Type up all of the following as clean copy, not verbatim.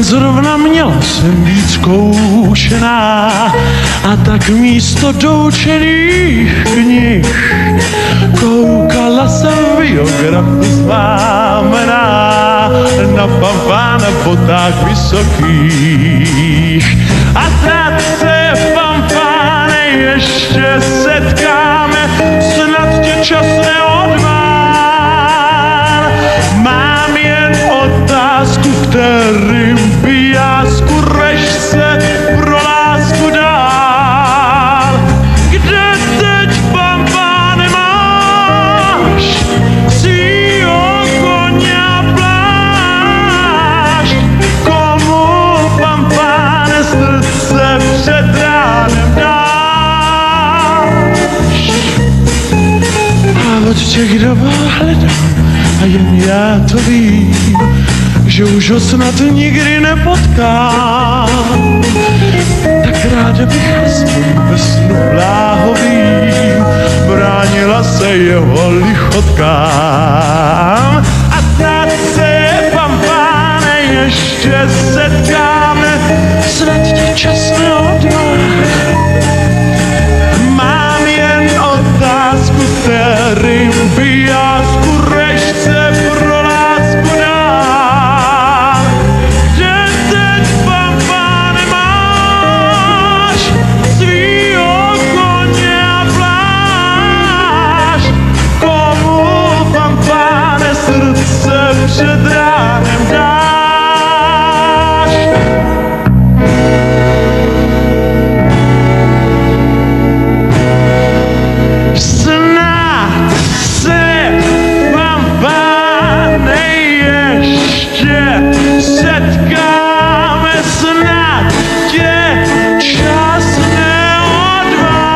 zrovna měla jsem být zkoušená a tak místo doučených knih koukala jsem biografii známená na fanfána v botách vysokých. A tak se fanfáne ještě setkáme, snad tě čas neodvár. Mám jen otázku, kterým by jásku rež se pro lásku dál. Kde teď, fanfáne, máš svýho koně plášť? Komu, fanfáne, srdce před ránem dáš? A od těch dob hledám a jen já to vím, že už ho snad nikdy nepotkám. Tak ráda bych aspoň ve snu bláhovým bránila se jeho lichotkám. A tak se, fanfáne, ještě setkáme, snad tě čas neodvá. Mám jen otázku, kterým by jásku režce pro lásku dál. Kde teď, fanfáne, máš svýho koně a plášť? Komu, fanfáne, srdce před ránem dáš? Snad se, fanfáne, ještě setkáme, snad tě čas neodvál.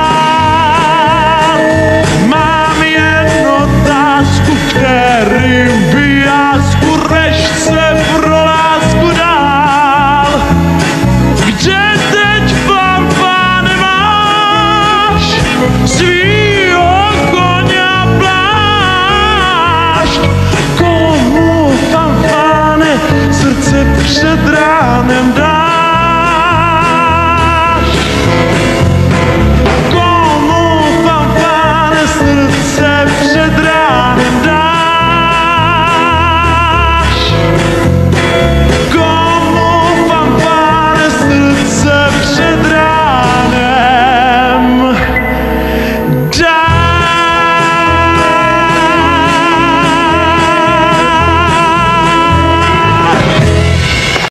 Mám jen otázku, kterým by jásku režce pro lásku dál. Kde teď, fanfáne, máš svýho koně a plášť? Komu, fanfáne, srdce před ránem dá?